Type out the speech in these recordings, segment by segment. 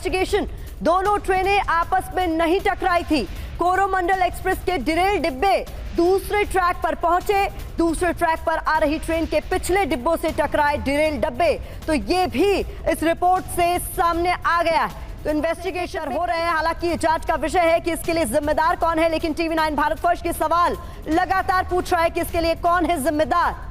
Investigation. दोनों ट्रेनें आपस में नहीं टकराई थी। कोरोमंडल एक्सप्रेस के डिरेल डिब्बे दूसरे ट्रैक पर पहुंचे, दूसरे ट्रैक पर आ रही ट्रेन के पिछले डिब्बों से टकराए डिरेल डब्बे। तो ये भी इस रिपोर्ट से सामने आ गया है। तो इन्वेस्टिगेशन हो रहे हैं। हालांकि ये जांच का विषय है कि इसके लिए जिम्मेदार कौन है, लेकिन टीवी 9 भारत फर्स्ट के सवाल लगातार पूछ रहा है कि इसके लिए कौन है जिम्मेदार।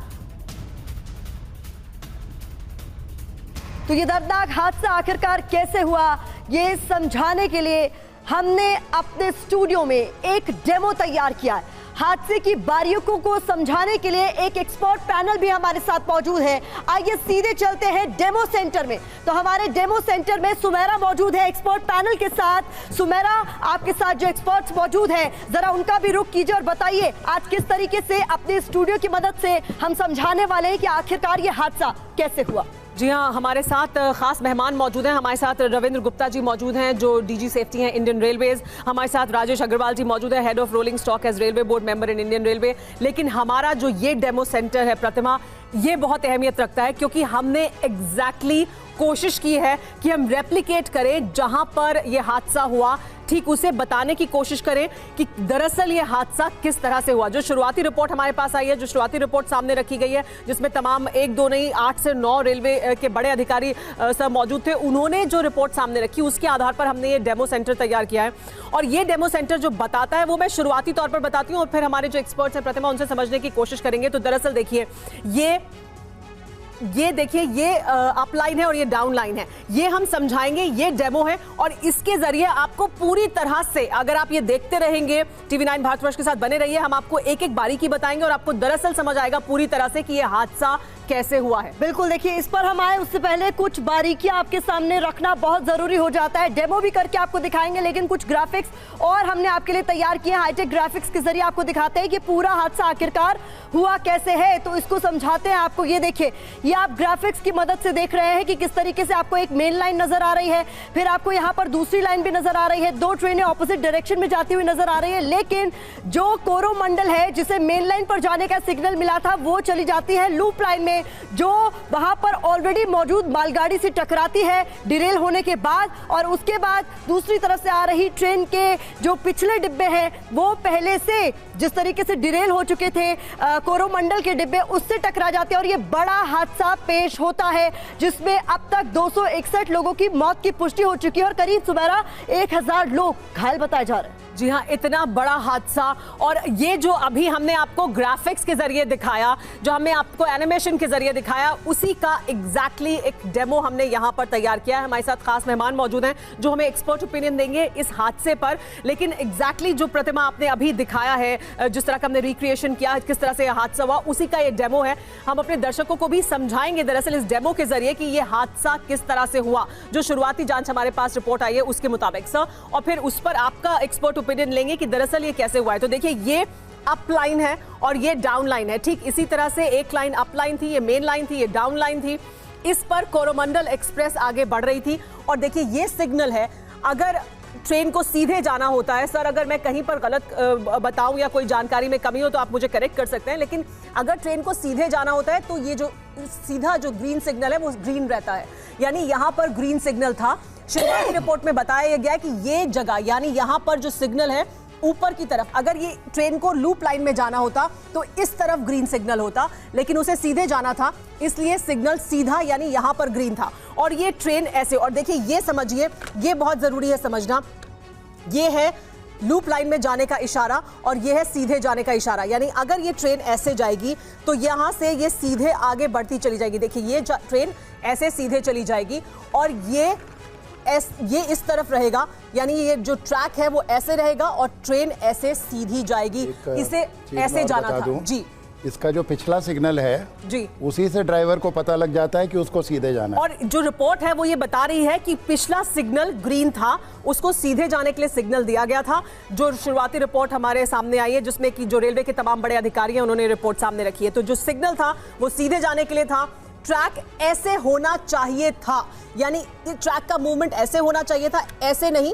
तो ये दर्दनाक हादसा आखिरकार कैसे हुआ, ये समझाने के लिए हमने अपने स्टूडियो में एक डेमो तैयार किया है। हादसे की बारीकियों को समझाने के लिए एक एक्सपर्ट पैनल भी हमारे साथ मौजूद है। आइए सीधे चलते हैं डेमो सेंटर में। तो हमारे डेमो सेंटर में सुमेरा मौजूद है एक्सपर्ट पैनल के साथ। सुमेरा, आपके साथ जो एक्सपर्ट्स मौजूद हैं, जरा उनका भी रुख कीजिए और बताइए आज किस तरीके से अपने स्टूडियो की मदद से हम समझाने वाले हैं कि आखिरकार ये हादसा कैसे हुआ। जी हाँ, हमारे साथ खास मेहमान मौजूद हैं। हमारे साथ रविंद्र गुप्ता जी मौजूद हैं जो डीजी सेफ्टी हैं इंडियन रेलवेज। हमारे साथ राजेश अग्रवाल जी मौजूद है, head of rolling stock as railway board member in Indian railway. लेकिन हमारा जो ये डेमो सेंटर है प्रतिमा, ये बहुत अहमियत रखता है क्योंकि हमने एग्जैक्टली कोशिश की है कि हम रेप्लिकेट करें जहां पर यह हादसा हुआ, ठीक उसे बताने की कोशिश करें कि दरअसल ये हादसा किस तरह से हुआ। जो शुरुआती रिपोर्ट हमारे पास आई है, जो शुरुआती रिपोर्ट सामने रखी गई है, जिसमें तमाम 1-2 नहीं 8 से 9 रेलवे के बड़े अधिकारी सब मौजूद थे, उन्होंने जो रिपोर्ट सामने रखी उसके आधार पर हमने ये डेमो सेंटर तैयार किया है। और ये डेमो सेंटर जो बताता है वो मैं शुरुआती तौर पर बताती हूँ और फिर हमारे जो एक्सपर्ट्स हैं प्रतिमा उनसे समझने की कोशिश करेंगे। तो दरअसल देखिए, ये देखिए, ये अप लाइन है और ये डाउन लाइन है। ये हम समझाएंगे, ये डेमो है और इसके जरिए आपको पूरी तरह से, अगर आप ये देखते रहेंगे टीवी 9 भारत वर्ष के साथ बने रहिए, हम आपको एक एक बारीकी बताएंगे और आपको दरअसल समझ आएगा पूरी तरह से कि ये हादसा कैसे हुआ है। बिल्कुल, देखिए इस पर हम आए उससे पहले कुछ बारीकियां आपके सामने रखना बहुत जरूरी हो जाता है। डेमो भी करके आपको दिखाएंगे, लेकिन कुछ ग्राफिक्स और हमने आपके लिए तैयार किए। हाईटेक ग्राफिक्स के जरिए आपको दिखाते हैं कि पूरा हादसा आखिरकार हुआ कैसे है। तो इसको समझाते हैं आपको। ये देखिए, ये आप ग्राफिक्स की मदद से देख रहे हैं कि किस तरीके से आपको एक मेन लाइन नजर आ रही है, फिर आपको यहाँ पर दूसरी लाइन भी नजर आ रही है, 2 ट्रेनें ऑपोजिट डायरेक्शन में जाती हुई नजर आ रही है। लेकिन जो कोरोमंडल है, जिसे मेन लाइन पर जाने का सिग्नल मिला था, वो चली जाती है लूप लाइन में, जो वहां पर ऑलरेडी मौजूद मालगाड़ी से टकराती है डिरेल होने के बाद। और उसके बाद दूसरी तरफ से आ रही ट्रेन के जो पिछले डिब्बे हैं, वो पहले से जिस तरीके से डिरेल हो चुके थे कोरोमंडल के डिब्बे, उससे टकरा जाते हैं और ये बड़ा हादसा पेश होता है, जिसमें अब तक 261 लोगों की मौत की पुष्टि हो चुकी है और करीब सुबह 1000 लोग घायल बताए जा रहे हैं। जी हाँ, इतना बड़ा हादसा। और ये जो अभी हमने आपको ग्राफिक्स के जरिए दिखाया, जो हमने आपको एनिमेशन के जरिए दिखाया, उसी का एग्जैक्टली एक डेमो हमने यहाँ पर तैयार किया है। हमारे साथ खास मेहमान मौजूद हैं जो हमें एक्सपर्ट ओपिनियन देंगे इस हादसे पर। लेकिन एग्जैक्टली जो प्रतिमा आपने अभी दिखाया है, जिस तरह का हमने रिक्रिएशन किया, किस तरह से यह हादसा हुआ, उसी का ये डेमो है। हम अपने दर्शकों को भी समझाएंगे दरअसल इस डेमो के जरिए कि यह हादसा किस तरह से हुआ, जो शुरुआती जांच हमारे पास रिपोर्ट आई है उसके मुताबिक सर, और फिर उस पर आपका एक्सपर्ट ओपिनियन लेंगे कि दरअसल ये कैसे हुआ है। तो देखिए, ये अप लाइन है और ये डाउन लाइन है। ठीक इसी तरह से एक लाइन अप लाइन थी, ये मेन लाइन थी, ये डाउन लाइन थी। इस पर कोरोमंडल एक्सप्रेस आगे बढ़ रही थी और देखिए ये सिग्नल है। अगर ट्रेन को सीधे जाना होता है, सर अगर मैं कहीं पर गलत बताऊं या कोई जानकारी में कमी हो तो आप मुझे करेक्ट कर सकते हैं, लेकिन अगर ट्रेन को सीधे जाना होता है तो ये जो सीधा जो ग्रीन सिग्नल है वो ग्रीन रहता है, यानी यहाँ पर ग्रीन सिग्नल था। शुरुआती रिपोर्ट में बताया गया कि ये जगह, यानी यहाँ पर जो सिग्नल है ऊपर की तरफ, अगर ये ट्रेन को लूप लाइन में जाना होता तो इस तरफ ग्रीन सिग्नल होता, लेकिन उसे सीधे जाना था इसलिए सिग्नल सीधा यानी यहां पर ग्रीन था। और ये ट्रेन ऐसे, और देखिए ये समझिए, ये बहुत जरूरी है समझना, ये है लूप लाइन में जाने का इशारा और ये है सीधे जाने का इशारा। यानी अगर ये ट्रेन ऐसे जाएगी तो यहां से ये सीधे आगे बढ़ती चली जाएगी। देखिए ये ट्रेन ऐसे सीधे चली जाएगी और ये इस तरफ रहेगा, यानी ये जो ट्रैक है वो ऐसे रहेगा और ट्रेन ऐसे सीधी जाएगी। इसे ऐसे जाना था। जी, इसका जो पिछला सिग्नल है जी, उसी से ड्राइवर को पता लग जाता है कि उसको सीधे जाना है। और जो रिपोर्ट है वो ये बता रही है कि पिछला सिग्नल ग्रीन था, उसको सीधे जाने के लिए सिग्नल दिया गया था। जो शुरुआती रिपोर्ट हमारे सामने आई है, जिसमें कि जो रेलवे के तमाम बड़े अधिकारी हैं उन्होंने रिपोर्ट सामने रखी है, तो जो सिग्नल था वो सीधे जाने के लिए था। ट्रैक ऐसे होना चाहिए था, यानी ट्रैक का मूवमेंट ऐसे होना चाहिए था, ऐसे नहीं,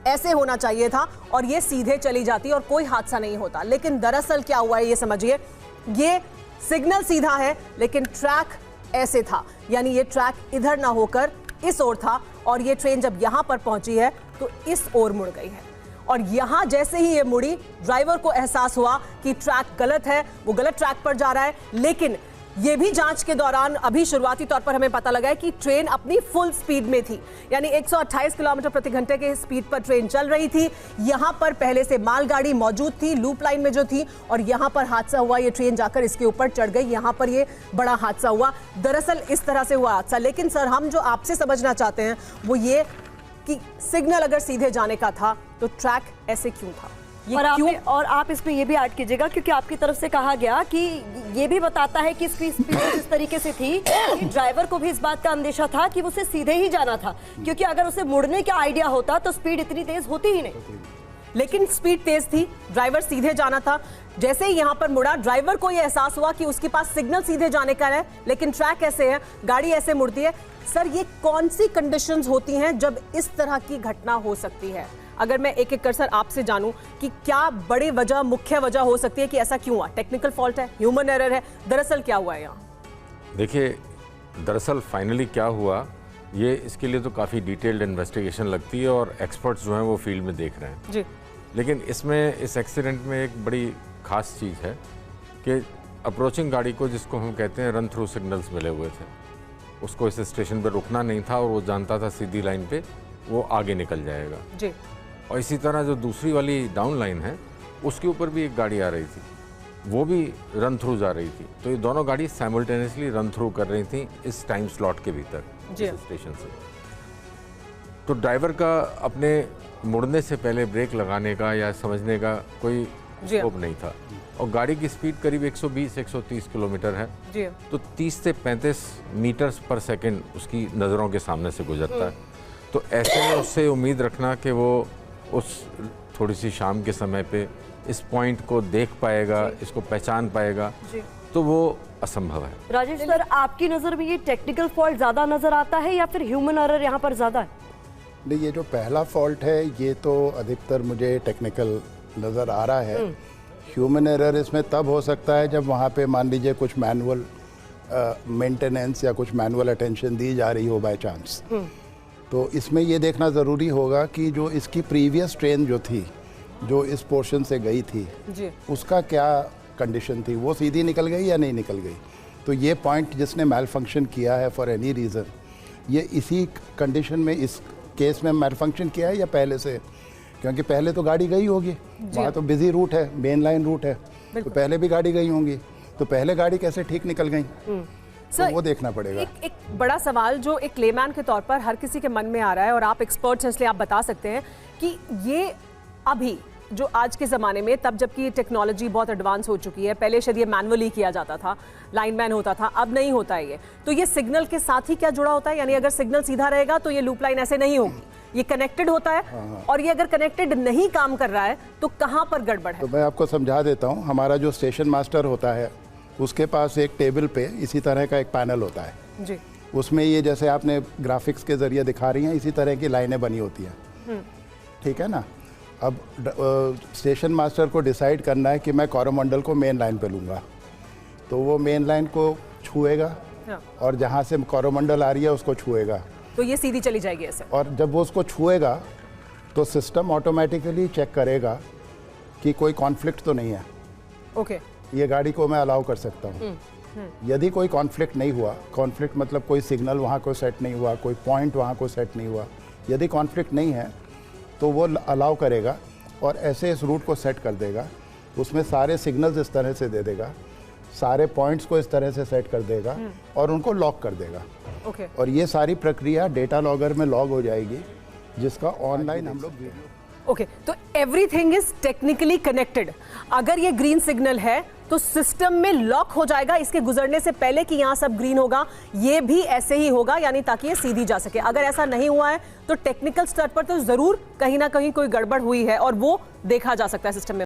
ऐसे होना चाहिए था और ये सीधे चली जाती और कोई हादसा नहीं होता। लेकिन दरअसल क्या हुआ है ये समझिए, ये सिग्नल सीधा है लेकिन ट्रैक ऐसे था, यानी ये ट्रैक इधर ना होकर इस ओर था और ये ट्रेन जब यहां पर पहुंची है तो इस ओर मुड़ गई है। और यहां जैसे ही ये मुड़ी, ड्राइवर को एहसास हुआ कि ट्रैक गलत है, वो गलत ट्रैक पर जा रहा है। लेकिन ये भी जांच के दौरान अभी शुरुआती तौर पर हमें पता लगा है कि ट्रेन अपनी फुल स्पीड में थी, यानी 128 किलोमीटर प्रति घंटे के स्पीड पर ट्रेन चल रही थी। यहां पर पहले से मालगाड़ी मौजूद थी, लूप लाइन में जो थी, और यहां पर हादसा हुआ। ये ट्रेन जाकर इसके ऊपर चढ़ गई, यहां पर ये बड़ा हादसा हुआ। दरअसल इस तरह से हुआ हादसा। लेकिन सर, हम जो आपसे समझना चाहते हैं वो ये कि सिग्नल अगर सीधे जाने का था तो ट्रैक ऐसे क्यों था? और आप इसमें ये भी ऐड कीजिएगा, क्योंकि आपकी तरफ से कहा गया कि ये भी बताता है कि इसकी स्पीड इस तरीके से थी कि ड्राइवर को भी इस बात का अंदेशा था कि उसे सीधे ही जाना था, क्योंकि अगर उसे मुड़ने का आइडिया होता तो स्पीड इतनी तेज होती ही नहीं। लेकिन स्पीड तेज थी, ड्राइवर सीधे जाना था। जैसे ही यहां पर मुड़ा, ड्राइवर को यह एहसास हुआ कि उसके पास सिग्नल सीधे जाने का है, लेकिन ट्रैक ऐसे है, गाड़ी ऐसे मुड़ती है। सर, ये कौन सी कंडीशंस होती हैं जब इस तरह की घटना हो सकती है? अगर मैं एक एक कर सर आपसे जानूं कि क्या बड़ी वजह, मुख्य वजह हो सकती है कि ऐसा क्यों हुआ? टेक्निकल फॉल्ट है, ह्यूमन एरर है, दरअसल क्या हुआ है यहाँ? देखिए, दरअसल फाइनली क्या हुआ, ये इसके लिए तो काफ़ी डिटेल्ड इन्वेस्टिगेशन लगती है और एक्सपर्ट्स जो हैं वो फील्ड में देख रहे हैं जी। लेकिन इसमें, इस एक्सीडेंट में एक बड़ी खास चीज़ है कि अप्रोचिंग गाड़ी को, जिसको हम कहते हैं रन थ्रू सिग्नल्स मिले हुए थे, उसको इस स्टेशन पर रुकना नहीं था और वो जानता था सीधी लाइन पे वो आगे निकल जाएगा जी। और इसी तरह जो दूसरी वाली डाउन लाइन है उसके ऊपर भी एक गाड़ी आ रही थी, वो भी रन थ्रू जा रही थी। तो ये दोनों गाड़ी साइमल्टेनियसली रन थ्रू कर रही थी इस टाइम स्लॉट के भीतर इस स्टेशन से। तो ड्राइवर का अपने मुड़ने से पहले ब्रेक लगाने का या समझने का कोई स्कोप नहीं था। और गाड़ी की स्पीड करीब 120-130 किलोमीटर है जी। तो 30 से 35 मीटर्स पर सेकेंड उसकी नज़रों के सामने से गुजरता है। तो ऐसे में उससे उम्मीद रखना कि वो उस थोड़ी सी शाम के समय पे इस पॉइंट को देख पाएगा, इसको पहचान पाएगा, तो वो असंभव है। राजेश सर, आपकी नज़र में ये टेक्निकल फॉल्ट ज़्यादा नज़र आता है या फिर ह्यूमन एरर यहाँ पर ज़्यादा है? नहीं, ये जो पहला फॉल्ट है ये तो अधिकतर मुझे टेक्निकल नज़र आ रहा है। ह्यूमन एरर इसमें तब हो सकता है जब वहाँ पे मान लीजिए कुछ मैनुअल मेंटेनेंस या कुछ मैनुअल अटेंशन दी जा रही हो बाय चांस। तो इसमें ये देखना ज़रूरी होगा कि जो इसकी प्रीवियस ट्रेन जो थी, जो इस पोर्शन से गई थी जी, उसका क्या कंडीशन थी, वो सीधी निकल गई या नहीं निकल गई। तो ये पॉइंट जिसने मैल फंक्शन किया है फॉर एनी रीज़न, ये इसी कंडीशन में, इस केस में मैल फंक्शन किया है या पहले से? क्योंकि पहले तो गाड़ी गई होगी, वहाँ तो बिजी रूट है, मेन लाइन रूट है, तो पहले भी गाड़ी गई होंगी, तो पहले गाड़ी कैसे ठीक निकल गई, तो वो देखना पड़ेगा। एक बड़ा सवाल जो एक लेमैन के तौर पर हर किसी के मन में आ रहा है, और आप एक्सपर्ट्स हैं इसलिए आप बता सकते हैं कि ये अभी जो आज के ज़माने में, तब जबकि टेक्नोलॉजी बहुत एडवांस हो चुकी है, पहले शायद ये मैनुअली किया जाता था, लाइनमैन होता था, अब नहीं होता है ये, तो ये सिग्नल के साथ ही क्या जुड़ा होता है? यानी अगर सिग्नल सीधा रहेगा तो ये लूप लाइन ऐसे नहीं होगी, ये कनेक्टेड होता है। और ये अगर कनेक्टेड नहीं काम कर रहा है तो कहाँ पर गड़बड़ है? तो मैं आपको समझा देता हूँ। हमारा जो स्टेशन मास्टर होता है उसके पास एक टेबल पे इसी तरह का एक पैनल होता है जी। उसमें ये जैसे आपने ग्राफिक्स के जरिए दिखा रही हैं, इसी तरह की लाइनें बनी होती हैं, ठीक है ना। अब स्टेशन मास्टर को डिसाइड करना है कि मैं कोरोमंडल को मेन लाइन पे लूँगा, तो वो मेन लाइन को छुएगा और जहाँ से कोरोमंडल आ रही है उसको छुएगा, तो ये सीधी चली जाएगी ऐसे। और जब वो उसको छुएगा तो सिस्टम ऑटोमेटिकली चेक करेगा कि कोई कॉन्फ्लिक्ट तो नहीं है। ओके, ये गाड़ी को मैं अलाउ कर सकता हूँ। यदि कोई कॉन्फ्लिक्ट नहीं हुआ, कॉन्फ्लिक्ट मतलब कोई सिग्नल वहाँ को सेट नहीं हुआ, कोई पॉइंट वहाँ को सेट नहीं हुआ, यदि कॉन्फ्लिक्ट नहीं है तो वो अलाउ करेगा और ऐसे इस रूट को सेट कर देगा। उसमें सारे सिग्नल्स इस तरह से दे देगा, सारे पॉइंट्स को इस तरह से सेट कर देगा और उनको लॉक कर देगा। और ये सारी प्रक्रिया डेटा लॉगर में लॉग हो जाएगी, जिसका ऑनलाइन हम लोग ओके, तो एवरीथिंग इज टेक्निकली कनेक्टेड। अगर ये ग्रीन सिग्नल है तो सिस्टम में लॉक हो जाएगा इसके गुजरने से पहले कि यहाँ सब ग्रीन होगा, ये भी ऐसे ही होगा, यानी ताकि ये सीधी जा सके। अगर ऐसा नहीं हुआ है तो टेक्निकल स्तर पर तो जरूर कहीं ना कहीं कोई गड़बड़ हुई है और वो देखा जा सकता है सिस्टम में।